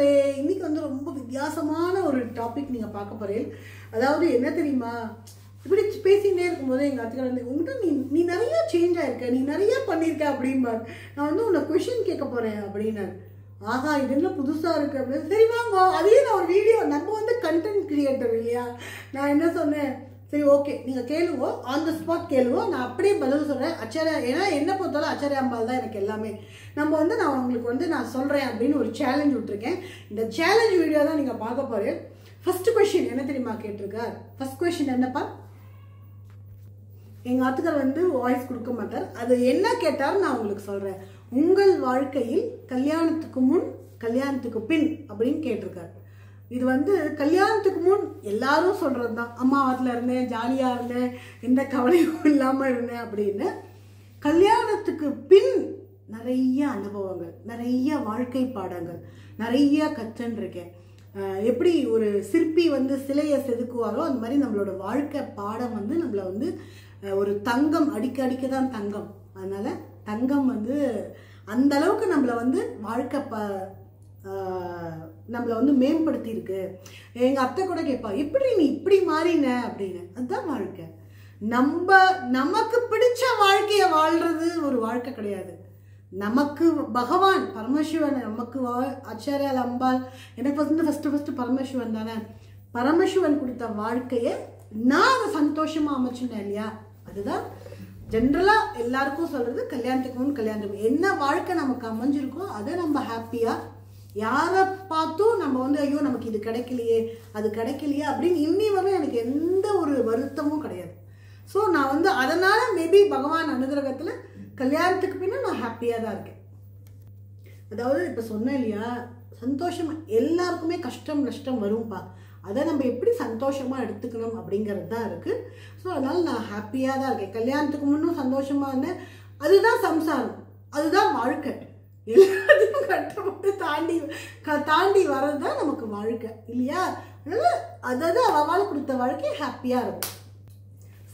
மக்களே, இன்னைக்கு வந்து ரொம்ப வித்தியாசமான ஒரு டாபிக் நீங்க பார்க்க போறீங்க. அதாவது என்ன தெரியுமா, இப்படி பேசிகிட்டே இருக்கும்போது எங்கள் அத்தைக்கார வந்து உங்கள்கிட்ட நீ நிறைய சேஞ்ச் ஆயிருக்க, நீ நிறைய பண்ணியிருக்க அப்படின்பார். நான் வந்து உன்னை கொஷின் கேட்க போறேன் அப்படின்னாரு. ஆஹா, இது என்ன புதுசாக இருக்கு அப்படின்னு. சரி வாங்க, அதே நான் ஒரு வீடியோ, நம்ம வந்து கண்டென்ட் கிரியேட்டர் இல்லையா. நான் என்ன சொன்னேன், சரி ஓகே நீங்கள் கேளுங்க, ஆன் த ஸ்பாட் கேளுங்க, நான் அப்படியே பதில் சொல்கிறேன். ஆச்சாரியா, ஏன்னா என்ன பொறுத்தவரை ஆச்சாரியா அம்பாள் தான் எனக்கு எல்லாமே. நம்ம வந்து நான் உங்களுக்கு வந்து நான் சொல்கிறேன் அப்படின்னு ஒரு சேலஞ்ச் விட்டுருக்கேன். இந்த சேலஞ்ச் வீடியோ தான் நீங்கள் பார்க்க போகிறேன். ஃபர்ஸ்ட் கொஸ்டின் என்ன தெரியுமா கேட்டிருக்கார். ஃபர்ஸ்ட் கொஸ்டின் என்னப்பா, எங்கள் ஆத்துக்கார் வந்து வாய்ஸ் கொடுக்க மாட்டார். அது என்ன கேட்டார் நான் உங்களுக்கு சொல்கிறேன். உங்கள் வாழ்க்கையில் கல்யாணத்துக்கு முன் கல்யாணத்துக்கு பின் அப்படின்னு கேட்டிருக்காரு. இது வந்து கல்யாணத்துக்கு முன் எல்லாரும் சொல்கிறது தான், அம்மா வீட்டில் இருந்தேன், ஜாலியாக இருந்தேன், எந்த கவலையும் இல்லாமல் இருந்தேன் அப்படின்னு. கல்யாணத்துக்கு பின் நிறைய அனுபவங்கள், நிறைய வாழ்க்கை பாடங்கள், நிறைய கற்றுருக்கேன். எப்படி ஒரு சிற்பி வந்து சிலையை செதுக்குவாரோ அந்த மாதிரி நம்மளோட வாழ்க்கை பாடம் வந்து நம்மளை வந்து ஒரு தங்கம் அடிக்க தான் தங்கம். அதனால தங்கம் வந்து அந்த அளவுக்கு நம்மளை வந்து வாழ்க்கை நம்மளை வந்து மேம்படுத்தி இருக்கு. எங்கள் அத்தை கூட கேட்பா, எப்படி நீ இப்படி மாறின அப்படின்னு. அதுதான் வாழ்க்கை. நமக்கு பிடிச்ச வாழ்க்கையை வாழ்றது ஒரு வாழ்க்கை கிடையாது. நமக்கு பகவான் பரமசிவன், நமக்கு ஆச்சாரியா அம்பாள், எனக்கு வந்து ஃபர்ஸ்ட் பரமசிவன் தானே. பரமசிவன் கொடுத்த வாழ்க்கையை நான் அதை சந்தோஷமா அமைச்சுட்டேன் இல்லையா. அதுதான் ஜென்ரலா எல்லாருக்கும் சொல்றது. கல்யாணத்துக்கு முன் கல்யாணத்துக்கு என்ன வாழ்க்கை நமக்கு அமைஞ்சிருக்கோ அதை நம்ம ஹாப்பியா, யாரை பார்த்தும் நம்ம வந்து ஐயோ நமக்கு இது கிடைக்கலையே அது கிடைக்கலையே அப்படின்னு இன்னி வரை எனக்கு எந்த ஒரு வருத்தமும் கிடையாது. ஸோ நான் வந்து அதனால மேபி பகவான் அனுகிரகத்தில் கல்யாணத்துக்கு பின்ன நான் ஹாப்பியாக தான் இருக்கேன். அதாவது இப்போ சொன்னேன் இல்லையா, சந்தோஷம் எல்லாருக்குமே கஷ்டம் நஷ்டம் வரும்பா. அதை நம்ம எப்படி சந்தோஷமாக எடுத்துக்கணும் அப்படிங்கிறது தான் இருக்குது. ஸோ அதனால் நான் ஹாப்பியாக தான் இருக்கேன். கல்யாணத்துக்கு முன்னும் சந்தோஷமாக இருந்தேன். அதுதான் சம்சாரம், அதுதான் வாழ்க்கை. எல்லாத்தையும் கட்டப்பட்டு தாண்டி வர்றது தான் நமக்கு வாழ்க்கை இல்லையா. அதனால் அதாவது அவள் கொடுத்த வாழ்க்கை ஹாப்பியாக இருக்கும்.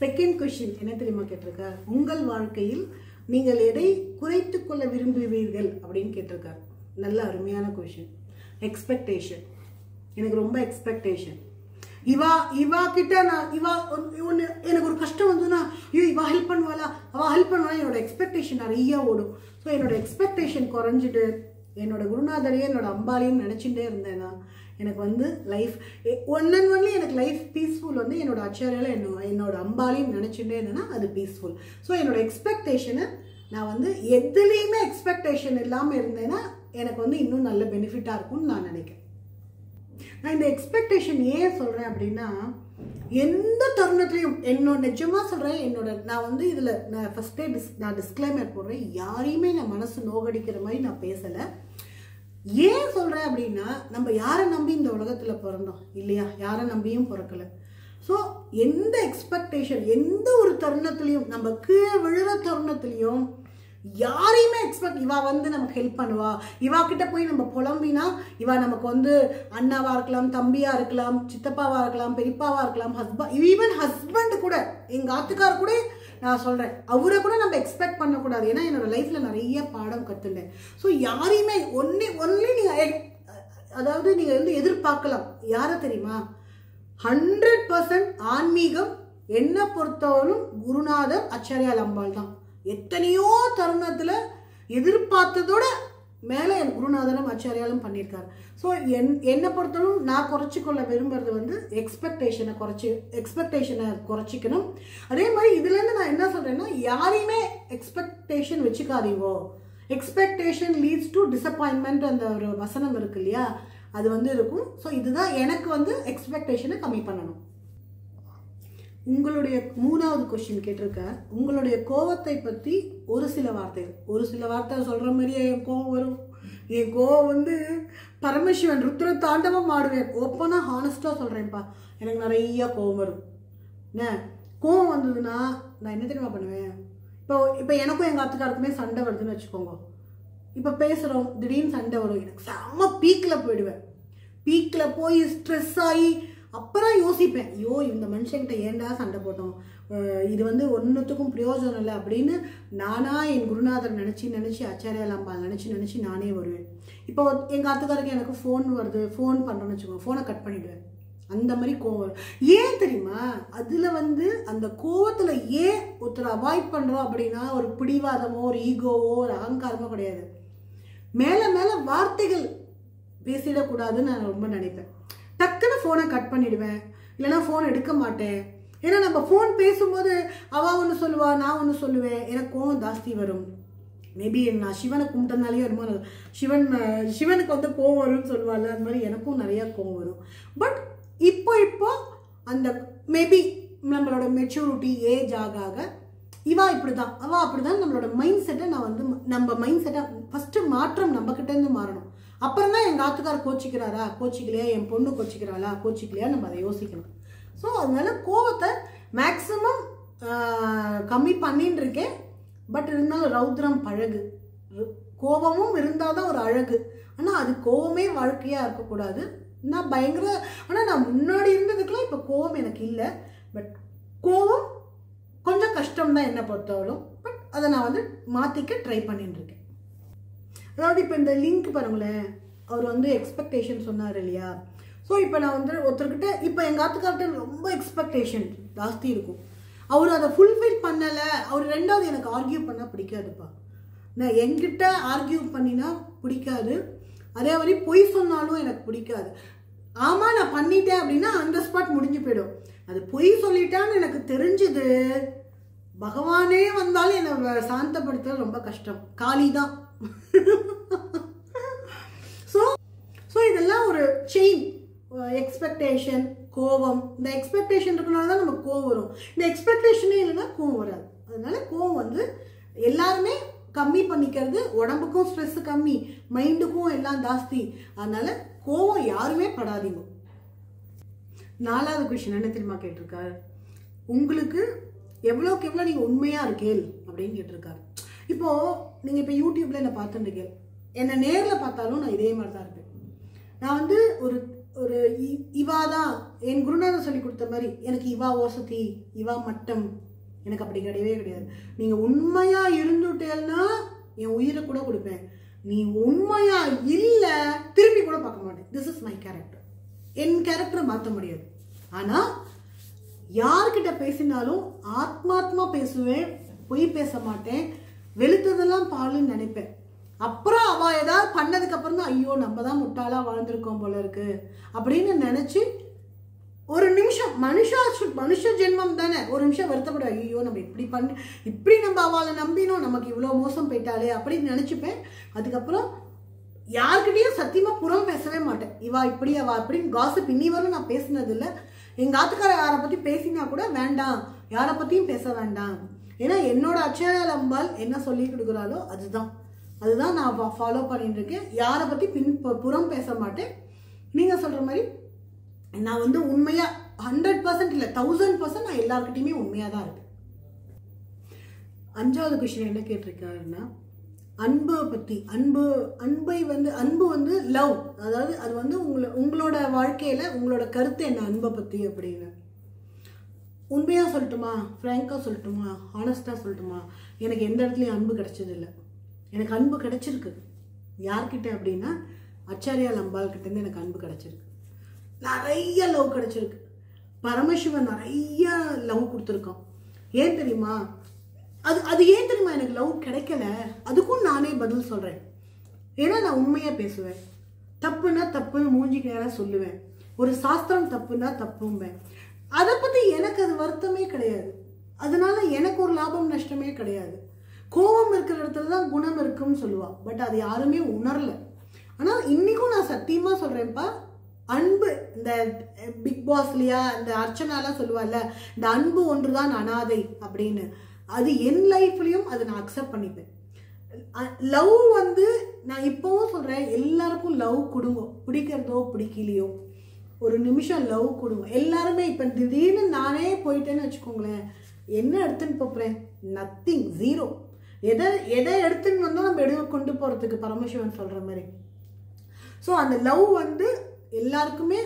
செகண்ட் கொஸ்டின் என்ன தெரியுமா கேட்டிருக்கார். உங்கள் வாழ்க்கையில் நீங்கள் எதை குறைத்து கொள்ள விரும்புவீர்கள் அப்படின்னு கேட்டிருக்காரு. நல்ல அருமையான கொஸ்டின். எக்ஸ்பெக்டேஷன். எனக்கு ரொம்ப எக்ஸ்பெக்டேஷன். இவா கிட்ட நான் ஒன்று எனக்கு ஒரு கஷ்டம் வந்ததுன்னா ஐயோ இவா ஹெல்ப் பண்ணுவாளா, அவள் ஹெல்ப் பண்ணுவாளா, என்னோட எக்ஸ்பெக்டேஷன் நிறைய ஓடும். ஸோ என்னோட எக்ஸ்பெக்டேஷன் குறைஞ்சிட்டு என்னோட குருநாதரையும் என்னோட அம்பாலையும் நினச்சிட்டே இருந்தேன்னா எனக்கு வந்து லைஃப் ஒன்லி எனக்கு லைஃப் பீஸ்ஃபுல் வந்து என்னோட ஆச்சாரியால என்னோட அம்பாலையும் நினச்சிட்டே இருந்தேன்னா அது பீஸ்ஃபுல். ஸோ என்னோட எக்ஸ்பெக்டேஷனை நான் வந்து எதுலேயுமே எக்ஸ்பெக்டேஷன் இல்லாமல் இருந்தேன்னா எனக்கு வந்து இன்னும் நல்ல பெனிஃபிட்டாக இருக்கும்னு நான் நினைக்கிறேன். நான் இந்த எக்ஸ்பெக்டேஷன் ஏன் சொல்கிறேன் அப்படின்னா, எந்த தருணத்துலையும் என்னோட நிஜமாக சொல்கிறேன், நான் வந்து இதில் நான் ஃபஸ்ட்டே நான் டிஸ்க்ளைமர் போடுறேன், யாரையுமே நான் மனசு நோகடிக்கிற மாதிரி நான் பேசலை. ஏன் சொல்கிறேன் அப்படின்னா, நம்ம யாரை நம்பி இந்த உலகத்தில் பிறந்தோம் இல்லையா, யாரை நம்பியும் பிறக்கலை. ஸோ எந்த எக்ஸ்பெக்டேஷன் எந்த ஒரு தருணத்துலையும் நம்ம கீழே விழுற தருணத்துலையும் யாரையுமே இவா வந்து நமக்கு ஹெல்ப் பண்ணுவா, இவா கிட்ட போய் நம்ம புலம்பினா இவா நமக்கு வந்து அண்ணாவா இருக்கலாம், தம்பியா இருக்கலாம், சித்தப்பாவா இருக்கலாம், பெரியப்பாவா இருக்கலாம், ஈவன் ஹஸ்பண்ட் கூட, எங்க ஆத்துக்கார் கூட நான் சொல்றேன், அவரை கூட நம்ம எக்ஸ்பெக்ட் பண்ணக்கூடாது. ஏன்னா என்னோட லைஃப்ல நிறைய பாடம் கத்துட்டேன். ஸோ யாரையுமே ஒன்லி நீங்க அதாவது நீங்க வந்து எதிர்பார்க்கலாம். யாரை தெரியுமா, 100% ஆன்மீகம் என்ன பொறுத்தவரையும் குருநாதர் ஆச்சாரியா அம்பாள் தான். எத்தனையோ தருணத்தில் எதிர்பார்த்ததோட மேலே என் குருநாதரும் ஆச்சாரியாலும் பண்ணியிருக்காரு. ஸோ என்னை பொறுத்தவரையும் நான் குறைச்சிக்கொள்ள விரும்புறது வந்து எக்ஸ்பெக்டேஷனை குறைச்சிக்கணும். அதே மாதிரி இதுலேருந்து நான் என்ன சொல்கிறேன்னா, யாரையுமே எக்ஸ்பெக்டேஷன் வச்சுக்காதீங்கோ. எக்ஸ்பெக்டேஷன் லீட்ஸ் டு டிசப்பாயின்மெண்ட் அந்த ஒரு வசனம் இருக்கு இல்லையா, அது வந்து இருக்கும். ஸோ இதுதான் எனக்கு வந்து எக்ஸ்பெக்டேஷனை கம்மி பண்ணணும். உங்களுடைய மூணாவது கொஸ்டின் கேட்டிருக்க, உங்களுடைய கோவத்தை பற்றி ஒரு சில வார்த்தை சொல்கிற மாதிரியே என் கோவம் வரும். என் கோவம் வந்து பரமசிவன் ருத்ர தாண்டவம் ஆடுவேன். ஓப்பனாக ஹானஸ்டாக சொல்கிறேன்ப்பா, எனக்கு நிறைய கோவம் வரும். என்ன கோவம் வந்ததுன்னா நான் என்ன தெரியுமா பண்ணுவேன், இப்போ எனக்கும் எங்கள் ஆத்துக்காருக்குமே சண்டை வருதுன்னு வச்சுக்கோங்க. இப்போ பேசுகிறோம், திடீர்னு சண்டை வரும், எனக்கு செம்ம பீக்கில் போயிடுவேன். பீக்கில் போய் ஸ்ட்ரெஸ் ஆகி அப்புறம் யோசிப்பேன், ஐயோ இந்த மனுஷங்கிட்ட ஏன்டா சண்டை போட்டோம், இது வந்து ஒன்றுத்துக்கும் பிரயோஜனம் இல்லை அப்படின்னு நானாக என் குருநாதர் நினச்சி ஆச்சாரியால் அம்பாள் நினச்சி நானே வருவேன். இப்போ எங்கள் ஆத்துக்காரருக்கு எனக்கு ஃபோன் வருது, ஃபோன் பண்ணுறேன்னு வச்சுக்கோங்க, ஃபோனை கட் பண்ணிவிடுவேன். அந்த மாதிரி கோவம். ஏன் தெரியுமா? அதில் வந்து அந்த கோவத்தில் ஏன் ஒருத்தர் அவாய்ட் பண்ணுறோம் அப்படின்னா ஒரு பிடிவாதமோ ஒரு ஈகோவோ ஒரு அகங்காரமோ கிடையாது. மேலே மேலே வார்த்தைகள் பேசிடக்கூடாதுன்னு நான் ரொம்ப நினைப்பேன். டக்குன்னு ஃபோனை கட் பண்ணிவிடுவேன், இல்லைனா ஃபோன் எடுக்க மாட்டேன். ஏன்னா நம்ம ஃபோன் பேசும்போது அவள் ஒன்று சொல்லுவா, நான் ஒன்று சொல்லுவேன், எனக்கு கோவம் ஜாஸ்தி வரும். மேபி நான் சிவனை கும்பிட்டனாலேயே வருமா, சிவனுக்கு வந்து கோவம் வரும்னு சொல்லுவாள், அது மாதிரி எனக்கும் நிறையா கோவம் வரும். பட் இப்போ அந்த மேபி நம்மளோட மெச்சூரிட்டி ஏஜ் ஆக இவா இப்படி தான் அவள் அப்படி தான் நம்மளோட மைண்ட் செட்டை நான் வந்து நம்ம மைண்ட் செட்டை ஃபஸ்ட்டு மாற்றம் நம்மக்கிட்டேருந்து மாறணும். அப்புறம் தான் எங்கள் ஆத்துக்கார் கோச்சிக்கிறாரா கோச்சிக்கலையா, என் பொண்ணு கோச்சிக்கிறாளா கோச்சிக்கலையா, நம்ம அதை யோசிக்கணும். ஸோ அதனால கோவத்தை மேக்ஸிமம் கம்மி பண்ணின்னு இருக்கேன். பட் இருந்தாலும் ரௌத்ரம் பழகு, கோபமும் இருந்தால் தான் ஒரு அழகு. ஆனால் அது கோவமே வாழ்க்கையாக இருக்கக்கூடாது. நான் பயங்கர ஆனால் நான் முன்னாடி இருந்ததுக்கெல்லாம் இப்போ கோவம் எனக்கு இல்லை. பட் கோவம் கொஞ்சம் கஷ்டம்தான் என்னை பொறுத்தவரைக்கும். பட் அதை நான் வந்து மாற்றிக்க ட்ரை பண்ணிட்டு இருக்கேன். அதாவது இப்போ இந்த லிங்க் பாருங்களேன், அவர் வந்து எக்ஸ்பெக்டேஷன் சொன்னார் இல்லையா. ஸோ இப்போ நான் வந்து ஒருத்தர்கிட்ட இப்போ எங்கள் ஆத்துக்கார்ட்ட ரொம்ப எக்ஸ்பெக்டேஷன் ஜாஸ்தி இருக்கும். அவர் அதை ஃபுல்ஃபில் பண்ணலை. அவர் ரெண்டாவது எனக்கு ஆர்கியூ பண்ணால் பிடிக்காதுப்பா. நான் என்கிட்ட ஆர்கியூ பண்ணினா பிடிக்காது. அதே மாதிரி பொய் சொன்னாலும் எனக்கு பிடிக்காது. ஆமாம் நான் பண்ணிட்டேன் அப்படின்னா அந்த ஸ்பாட் முடிஞ்சு போயிடும். அது பொய் சொல்லிட்டான்னு எனக்கு தெரிஞ்சுது, பகவானே வந்தாலும் என்னை சாந்தப்படுத்துறது ரொம்ப கஷ்டம், காளி தான். ஸோ இதெல்லாம் ஒரு செயின். எக்ஸ்பெக்டேஷன், கோவம். இந்த எக்ஸ்பெக்டேஷன் இருக்கனால தான் நமக்கு கோவம் வரும். இந்த எக்ஸ்பெக்டேஷனே இல்லைன்னா கோவம் வராது. அதனால கோவம் வந்து எல்லாருமே கம்மி பண்ணிக்கிறது. உடம்புக்கும் ஸ்ட்ரெஸ் கம்மி, மைண்டுக்கும் எல்லாம் ஜாஸ்தி. அதனால கோவம் யாருமே படாதீங்க. 4வது கொஸ்டின் என்ன தெரியுமா கேட்டிருக்காரு, உங்களுக்கு எவ்வளோக்கு எவ்வளோ நீங்கள் உண்மையாக இருக்கேள் அப்படின்னு கேட்டிருக்காரு. இப்போது நீங்கள் இப்போ யூடியூப்பில் என்னை பார்த்துருக்கேன், என்னை நேரில் பார்த்தாலும் நான் இதே மாதிரி தான் இருப்பேன். நான் வந்து ஒரு இவா தான் என் குருநாதர் சொல்லி கொடுத்த மாதிரி எனக்கு இவா ஓசத்தி இவா மட்டம் எனக்கு அப்படி கிடையவே கிடையாது. நீங்கள் உண்மையாக இருந்துட்டேன்னா என் உயிரை கூட கொடுப்பேன். நீ உண்மையாக இல்லை திரும்பி கூட பார்க்க மாட்டேன். This is my character. என் கேரக்டரை மாற்ற முடியாது. ஆனால் யார்கிட்ட பேசினாலும் ஆத்மாத்மா பேசுவேன், பொய் பேச மாட்டேன். வெளுத்ததெல்லாம் பாலுன்னு நினைப்பேன். அப்புறம் அவள் ஏதாவது பண்ணதுக்கப்புறம் தான் ஐயோ நம்ம தான் முட்டாளாக வாழ்ந்துருக்கோம் போல இருக்கு அப்படின்னு நினச்சி ஒரு நிமிஷம் மனுஷ ஜென்மம் தானே, ஒரு நிமிஷம் வருத்தப்பட, ஐயோ நம்ம இப்படி நம்ம அவளை நம்பினோம், நமக்கு இவ்வளோ மோசம் போயிட்டாலே அப்படின்னு நினச்சிப்பேன். அதுக்கப்புறம் யார்கிட்டையும் சத்தியமாக புறம் பேசவே மாட்டேன். இவா இப்படி அவா அப்படின்னு காசிப் இன்னி வரும் நான் பேசினதில்லை. எங்கள் ஆத்துக்கார யாரை பற்றி பேசினா கூட வேண்டாம், யாரை பற்றியும் பேச வேண்டாம். ஏன்னா என்னோட ஆச்சாரியால் அம்பாள் என்ன சொல்லி கொடுக்குறாளோ அதுதான் நான் ஃபாலோ பண்ணிட்டு இருக்கேன். யாரை பற்றி புறம் பேச மாட்டேன். நீங்கள் சொல்கிற மாதிரி நான் வந்து உண்மையாக 100% இல்லை 1000% நான் எல்லாருக்கிட்டையுமே உண்மையாக தான் இருக்கேன். 5வது கொஸ்டின் என்ன கேட்டிருக்காருன்னா, அன்பை பற்றி. அன்பு வந்து லவ். அதாவது அது வந்து உங்களோட வாழ்க்கையில் உங்களோட கருத்து என்ன அன்பை பற்றி அப்படின்னு. உண்மையாக சொல்லட்டுமா, ஃப்ராங்காக சொல்லட்டுமா, ஹானஸ்டாக சொல்லட்டுமா, எனக்கு எந்த இடத்துலையும் அன்பு கிடைச்சதில்லை. எனக்கு அன்பு கிடைச்சிருக்கு. யார்கிட்ட அப்படின்னா ஆச்சாரியால் அம்பாள் கிட்டேருந்து எனக்கு அன்பு கிடைச்சிருக்கு. நிறைய லவ் கிடைச்சிருக்கு. பரமசிவன் நிறைய லவ் கொடுத்துருக்கான். ஏன் தெரியுமா, அது ஏன் தெரியுமா எனக்கு லவ் கிடைக்கல, அதுக்கும் நானே பதில் சொல்கிறேன். ஏன்னா நான் உண்மையாக பேசுவேன். தப்புன்னா தப்புன்னு மூஞ்சிக்கு நேராக சொல்லுவேன். ஒரு சாஸ்திரம் தப்புன்னா தப்பும்பேன். அதை பற்றி எனக்கு அது வருத்தமே கிடையாது. அதனால எனக்கு ஒரு லாபம் நஷ்டமே கிடையாது. கோபம் இருக்கிற இடத்துல தான் குணம் இருக்குன்னு சொல்லுவா. பட் அது யாருமே உணரல. ஆனால் இன்னைக்கும் நான் சத்தியமாக சொல்கிறேன்ப்பா, அன்பு இந்த பிக் பாஸ்லையா இந்த அர்ச்சனாலாம் சொல்லுவாள்ல, இந்த அன்பு ஒன்று தான் அனாதை அப்படின்னு. அது என் லைஃப்லையும் அதை நான் அக்செப்ட் பண்ணிப்பேன். லவ் வந்து நான் இப்போவும் சொல்கிறேன், எல்லாருக்கும் லவ் கொடுங்க. பிடிக்கிறதோ பிடிக்கலையோ ஒரு நிமிஷம் லவ் கொடுங்க எல்லாருமே. இப்போ திடீர்னு நானே போயிட்டேன்னு வச்சுக்கோங்களேன், என்ன எடுத்துன்னு போகிறேன், நத்திங், ஜீரோ. எதை எடுத்துன்னு வந்தால் நம்ம கொண்டு போகிறதுக்கு பரமசிவன் சொல்கிற மாதிரி. ஸோ அந்த லவ் வந்து எல்லாருக்குமே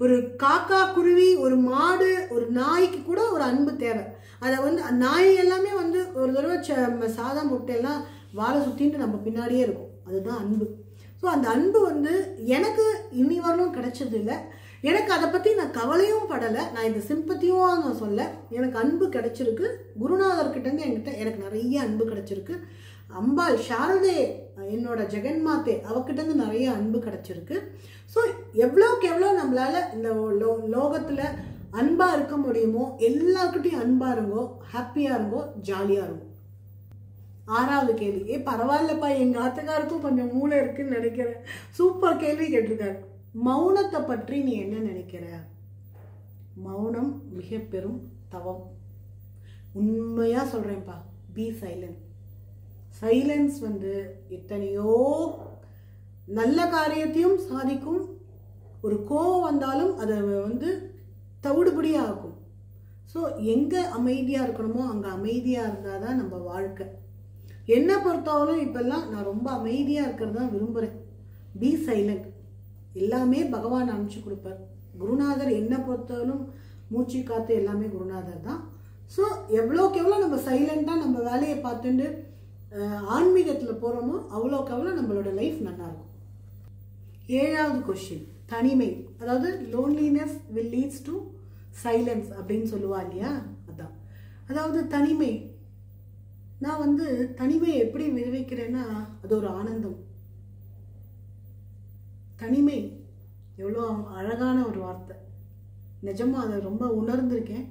ஒரு காக்கா குருவி, ஒரு மாடு, ஒரு நாய்க்கு கூட ஒரு அன்பு தேவை. அதை வந்து நாய் எல்லாமே வந்து ஒரு தடவை சாதம் போட்டெல்லாம் வாழை சுற்றிட்டு நம்ம பின்னாடியே இருக்கும். அதுதான் அன்பு. ஸோ அந்த அன்பு வந்து எனக்கு இன்னி வரலும் கிடைச்சது இல்லை. எனக்கு அதை பற்றி நான் கவலையும் படலை. நான் இந்த சிம்பத்தியும் நான் சொல்ல, எனக்கு அன்பு கிடைச்சிருக்கு. குருநாதர்கிட்டேருந்து என்கிட்ட எனக்கு நிறைய அன்பு கிடைச்சிருக்கு. அம்பாள் சாரதே என்னோட ஜெகன்மாத்தே அவகிட்டேருந்து நிறைய அன்பு கிடைச்சிருக்கு. ஸோ எவ்வளோக்கு எவ்வளோ நம்மளால் இந்த லோகத்தில் அன்பாக இருக்க முடியுமோ எல்லாருக்கிட்டையும் அன்பாக இருங்கோ, ஹாப்பியாக இருங்கோ, ஜாலியாக இருங்கோ. 6வது கேள்வி. பரவாயில்லப்பா, எங்கள் ஆத்துக்காருக்கும் கொஞ்சம் மூளை இருக்குன்னு நினைக்கிறேன். சூப்பர் கேள்வி கேட்டிருக்காரு. மௌனத்தை பற்றி நீ என்ன நினைக்கிற? மௌனம் மிக பெரும் தவம். உண்மையாக சொல்கிறேன்ப்பா, பி சைலண்ட். சைலன்ஸ் வந்து எத்தனையோ நல்ல காரியத்தையும் சாதிக்கும். ஒரு கோவம் வந்தாலும் அதை வந்து தவிடுபடியாக ஆகும். ஸோ எங்கே அமைதியாக இருக்கணுமோ அங்கே அமைதியாக இருந்தால் தான் நம்ம வாழ்க்கை. என்னை பொறுத்தவரையும் இப்பெல்லாம் நான் ரொம்ப அமைதியாக இருக்கிறது தான் விரும்புகிறேன். Be silent. எல்லாமே பகவான் அனுப்பிச்சு கொடுப்பார். குருநாதர் என்னை பொறுத்தவரையும் மூச்சு காத்து எல்லாமே குருநாதர் தான். ஸோ எவ்வளோக்கு எவ்வளோ நம்ம சைலண்டாக நம்ம வேலையை பார்த்துட்டு ஆன்மீகத்தில் போகிறோமோ அவ்வளோக்கு அவ்வளோ நம்மளோட லைஃப் நல்லாயிருக்கும். 7வது கொஸ்டின். தனிமை, அதாவது loneliness will leads to silence அப்படின்னு சொல்லுவா இல்லையா? அதான். அதாவது தனிமை. நான் வந்து தனிமையை எப்படி விளைவிக்கிறேன்னா அது ஒரு ஆனந்தம். தனிமை எவ்வளோ அழகான ஒரு வார்த்தை. நிஜமாக அதை ரொம்ப உணர்ந்திருக்கேன்.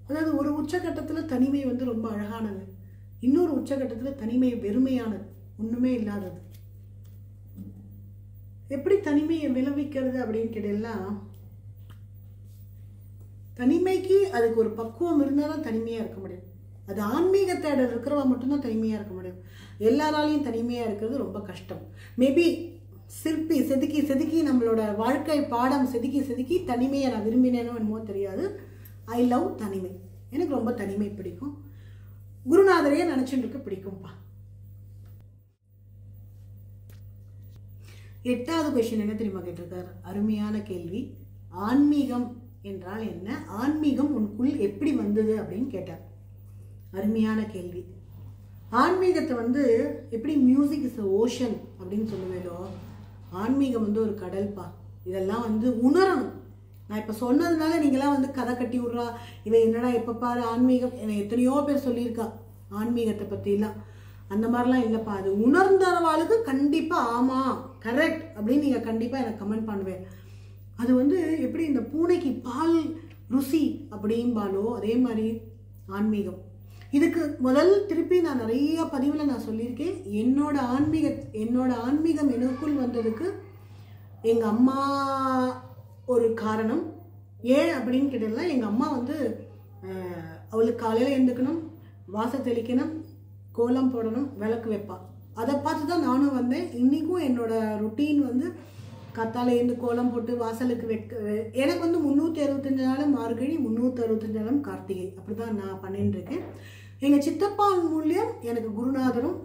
அதாவது ஒரு உச்சகட்டத்தில் தனிமை வந்து ரொம்ப அழகானது, இன்னொரு உச்சகட்டத்தில் தனிமை வெறுமையானது, ஒன்றுமே இல்லாதது. எப்படி தனிமையை விளைவிக்கிறது அப்படின்னு கேட்டீங்கன்னா, தனிமைக்கு அதுக்கு ஒரு பக்குவம் இருந்தால் தான் தனிமையாக இருக்க முடியும். அது ஆன்மீக தேடல் இருக்கிறவா மட்டும்தான் தனிமையாக இருக்க முடியும். எல்லாராலையும் தனிமையாக இருக்கிறது ரொம்ப கஷ்டம். மேபி சிற்பி செதுக்கி செதுக்கி நம்மளோட வாழ்க்கை பாடம் செதுக்கி செதுக்கி தனிமையை நான் விரும்பினேனோ என்னமோ தெரியாது. ஐ லவ் தனிமை. எனக்கு ரொம்ப தனிமை பிடிக்கும். குருநாதரையே நினச்சிட்டு இருக்க பிடிக்கும்ப்பா. 8வது கொஸ்டின் என்ன தெரியுமா கேட்டிருக்காரு? அருமையான கேள்வி. ஆன்மீகம் என்றால் என்ன? ஆன்மீகம் உனக்குள் எப்படி வந்தது அப்படின்னு கேட்டார். அருமையான கேள்வி. ஆன்மீகத்தை வந்து எப்படி மியூசிக் இஸ் ஓஷன் அப்படின்னு சொல்லுவேலோ, ஆன்மீகம் வந்து ஒரு கடல்பா. இதெல்லாம் வந்து உணரணும். நான் இப்போ சொன்னதுனால நீங்களாம் வந்து கதை கட்டி விட்றா, இவன் என்னடா எப்போ பாரு ஆன்மீகம், என்னை எத்தனையோ பேர் சொல்லியிருக்கா ஆன்மீகத்தை பற்றிலாம். அந்த மாதிரிலாம் இல்லைப்பா. அது உணர்ந்தவாளுக்கு கண்டிப்பாக ஆமாம் கரெக்ட் அப்படின்னு நீங்கள் கண்டிப்பாக எனக்கு கமெண்ட் பண்ணுவேன். அது வந்து எப்படி இந்த பூனைக்கு பால் ருசி அப்படிம்பாலோ அதே மாதிரி ஆன்மீகம். இதுக்கு முதல் திருப்பி நான் நிறைய பதிவில் நான் சொல்லியிருக்கேன். என்னோட ஆன்மீகம் எனக்குள் வந்ததுக்கு எங்கள் அம்மா ஒரு காரணம். ஏன் அப்படின்னு கேட்டீங்கன்னா, எங்கள் அம்மா வந்து அவளுக்கு காலையில் எழுந்துக்கணும், வாசல் தெளிக்கணும், கோலம் போடணும், விளக்கு வைப்பா. அதை பார்த்து தான் நானும் வந்தேன். இன்றைக்கும் என்னோட ரொட்டீன் வந்து காத்தால எழுந்து கோலம் போட்டு வாசலுக்கு எனக்கு வந்து 365 நாளும் மார்கழி, 365 நாளும் கார்த்திகை, அப்படி தான் நான் பண்ணிட்டு இருக்கேன். எங்கள் சித்தப்பா மூலியம் எனக்கு குருநாதரும்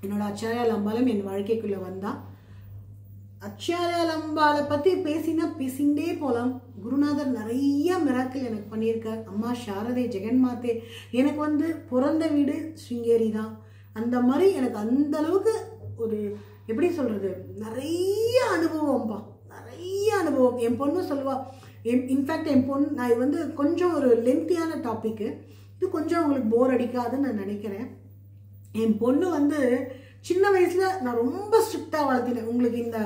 என்னோட அச்சாரியால் அம்பாலும் என் வாழ்க்கைக்குள்ளே வந்தா. அச்சாரியால் அம்பாலை பற்றி பேசிண்டே போகலாம். குருநாதர் நிறைய மிராக்கிள் எனக்கு பண்ணியிருக்கார். அம்மா சாரதே ஜெகன்மாத்தே எனக்கு வந்து பிறந்த வீடு ஸ்ருங்கேரி தான். அந்த மாதிரி எனக்கு அந்த அளவுக்கு ஒரு எப்படி சொல்கிறது, நிறைய அனுபவம்ப்பா, நிறைய அனுபவம். என் பொண்ணு சொல்லுவா, இன்ஃபேக்ட் என் பொண்ணு, நான் வந்து கொஞ்சம் ஒரு லென்த்தியான டாப்பிக்கு, இது கொஞ்சம் உங்களுக்கு போர் அடிக்காதுன்னு நான் நினைக்கிறேன். என் பொண்ணு வந்து சின்ன வயசில் நான் ரொம்ப ஸ்ட்ரிக்டாக வளர்த்தினேன். உங்களுக்கு இந்த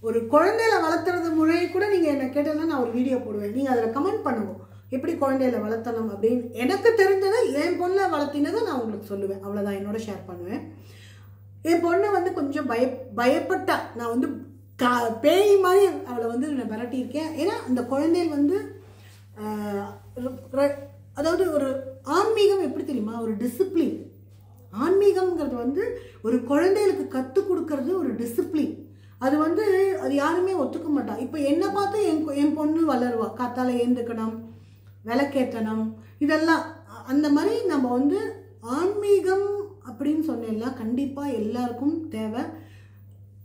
ஒரு குழந்தையில வளர்த்துறது முறையை கூட நீங்கள் என்ன கேட்டீங்கன்னா நான் ஒரு வீடியோ போடுவேன். நீங்கள் அதில் கமெண்ட் பண்ணுவோம் எப்படி குழந்தையில வளர்த்தணும் அப்படின்னு. எனக்கு தெரிஞ்சதை என் பொண்ணை வளர்த்தினதை நான் உங்களுக்கு சொல்லுவேன். அவ்வளோதான், என்னோட ஷேர் பண்ணுவேன். என் பொண்ணை வந்து கொஞ்சம் பயப்பட்டா. நான் வந்து பேய் மாதிரி அவளை வந்து நான் மிரட்டியிருக்கேன். ஏன்னா அந்த குழந்தைகள் வந்து அதாவது ஒரு ஆன்மீகம் எப்படி தெரியுமா, ஒரு டிசிப்ளின். ஆன்மீகம்ங்கிறது வந்து ஒரு குழந்தைகளுக்கு கற்றுக் கொடுக்கறது ஒரு டிசிப்ளின். அது வந்து அது யாருமே ஒத்துக்க மாட்டா. இப்போ என்னை பார்த்து என் பொண்ணு வளருவா. காத்தால ஏந்துக்கணும், விளக்கேற்றணும், இதெல்லாம். அந்த மாதிரி நம்ம வந்து ஆன்மீகம் அப்படின்னு சொன்னேன்னா கண்டிப்பாக எல்லாருக்கும் தேவை.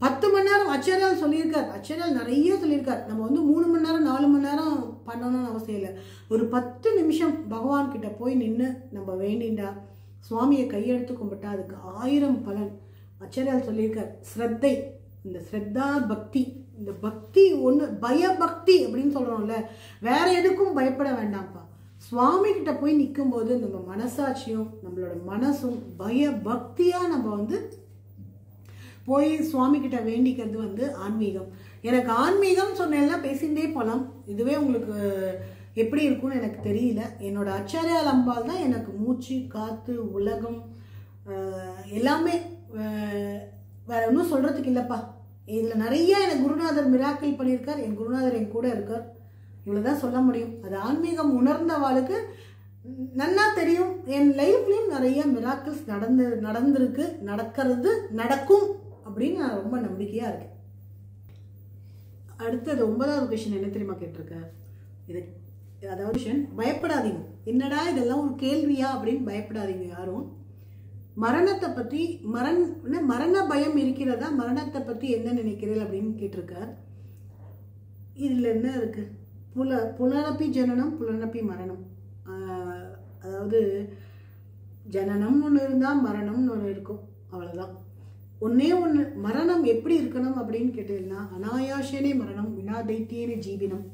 10 மணி நேரம் ஆச்சாரியால் சொல்லியிருக்கார். ஆச்சாரியால் நிறைய சொல்லியிருக்கார். நம்ம வந்து 3 மணி நேரம் 4 மணி நேரம் பண்ணணும்னு அவசியம் இல்லை. ஒரு 10 நிமிஷம் பகவான் கிட்ட போய் நின்று நம்ம வேண்டிண்டா, சுவாமியை கையெடுத்து கும்பிட்டா அதுக்கு 1000 பலன். ஆச்சாரியால் சொல்லியிருக்கார். ஸ்ரத்தை, இந்த ஸ்ரத்தா பக்தி, இந்த பக்தி ஒன்று பயபக்தி அப்படின்னு சொல்கிறோம்ல, வேற எதுக்கும் பயப்பட வேண்டாம்ப்பா. சுவாமி கிட்ட போய் நிற்கும் போது நம்ம மனசாட்சியும் நம்மளோட மனசும் பயபக்தியாக நம்ம வந்து போய் சுவாமி கிட்ட வேண்டிக்கிறது வந்து ஆன்மீகம். எனக்கு ஆன்மீகம் சொன்னேன்னா பேசிகிட்டே போகலாம். இதுவே உங்களுக்கு எப்படி இருக்கும்னு எனக்கு தெரியல. என்னோட ஆச்சாரியால் அம்பாள் தான் எனக்கு மூச்சு காற்று உலகம் எல்லாமே. வேற ஒன்றும் சொல்கிறதுக்கு இல்லைப்பா. இதில் நிறைய எனக்கு குருநாதர் மிராக்கிள் பண்ணியிருக்கார். என் குருநாதர் என் கூட இருக்கார். இவ்வளோதான் சொல்ல முடியும். அது ஆன்மீகம் உணர்ந்தவாளுக்கு நல்லா தெரியும். என் லைஃப்லேயும் நிறைய மிராக்கிள்ஸ் நடந்திருக்கு, நடக்கும் அப்படின்னு நான் ரொம்ப நம்பிக்கையாக இருக்கேன். அடுத்தது 9வது கொஸ்டின் என்ன தெரியுமா கேட்டிருக்கேன்? இது அதாவது பயப்படாதீங்க. என்னடா இதெல்லாம் ஒரு கேள்வியா அப்படின்னு பயப்படாதீங்க யாரும். மரணத்தை பற்றி மரண பயம் இருக்கிறதா, மரணத்தை பற்றி என்ன நினைக்கிறீர்கள் அப்படின்னு கேட்டிருக்கார். இதில் என்ன இருக்கு? புலனப்பி ஜனனம் புலனப்பி மரணம். அதாவது ஜனனம்னு ஒன்று இருந்தால் மரணம்னு ஒன்று இருக்கும், அவ்வளோதான். ஒன்னே ஒன்று, மரணம் எப்படி இருக்கணும் அப்படின்னு கேட்டீங்கன்னா, அனாயாசேனே மரணம் வினா தைத்தியேனே ஜீவினம்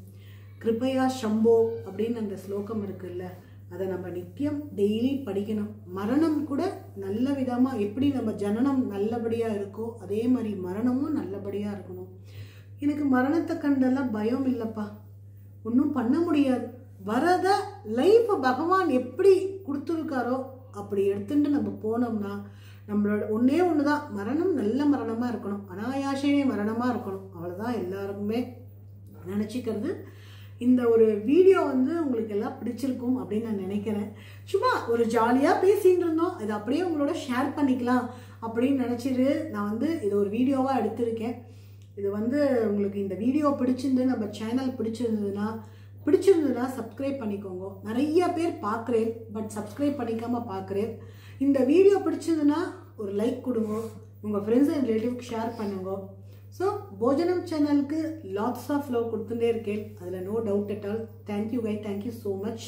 கிருபையா சம்போ அப்படின்னு அந்த ஸ்லோகம் இருக்குல்ல, அதை நம்ம நித்தியம் டெய்லி படிக்கணும். மரணம் கூட நல்ல விதமாக எப்படி நம்ம ஜனனம் நல்லபடியாக இருக்கோ அதே மாதிரி மரணமும் நல்லபடியாக இருக்கணும். எனக்கு மரணத்தை கண்டெல்லாம் பயம் இல்லைப்பா, ஒன்றும் பண்ண முடியாது. வரத லைஃப் பகவான் எப்படி கொடுத்துருக்காரோ அப்படி எடுத்துட்டு நம்ம போனோம்னா நம்மளோட ஒன்றே ஒன்று தான், மரணம் நல்ல மரணமாக இருக்கணும், அனாயாசேனே மரணமாக இருக்கணும். அவ்வளோதான் எல்லாருக்குமே நினச்சிக்கிறது. இந்த ஒரு வீடியோ வந்து உங்களுக்கு எல்லாம் பிடிச்சிருக்கும் அப்படின்னு நான் நினைக்கிறேன். சும்மா ஒரு ஜாலியாக பேசிகிட்டு இருந்தோம், இதை அப்படியே உங்களோட ஷேர் பண்ணிக்கலாம் அப்படின்னு நினச்சிட்டு நான் வந்து இது ஒரு வீடியோவாக எடுத்திருக்கேன். இது வந்து உங்களுக்கு இந்த வீடியோ பிடிச்சிருந்து நம்ம சேனல் பிடிச்சிருந்ததுன்னா சப்ஸ்கிரைப் பண்ணிக்கோங்க. நிறைய பேர் பார்க்குறேன், பட் சப்ஸ்கிரைப் பண்ணிக்காமல் பார்க்குறேன். இந்த வீடியோ பிடிச்சதுன்னா ஒரு லைக் கொடுங்க, உங்கள் ஃப்ரெண்ட்ஸ் அண்ட் ரிலேட்டிவ்க்கு ஷேர் பண்ணுங்க. ஸோ போஜனம் சேனலுக்கு லாட்ஸ் ஆஃப் லவ் கொடுத்துட்டே இருக்கேன், அதில் no doubt at all. Thank you guy, thank you so much.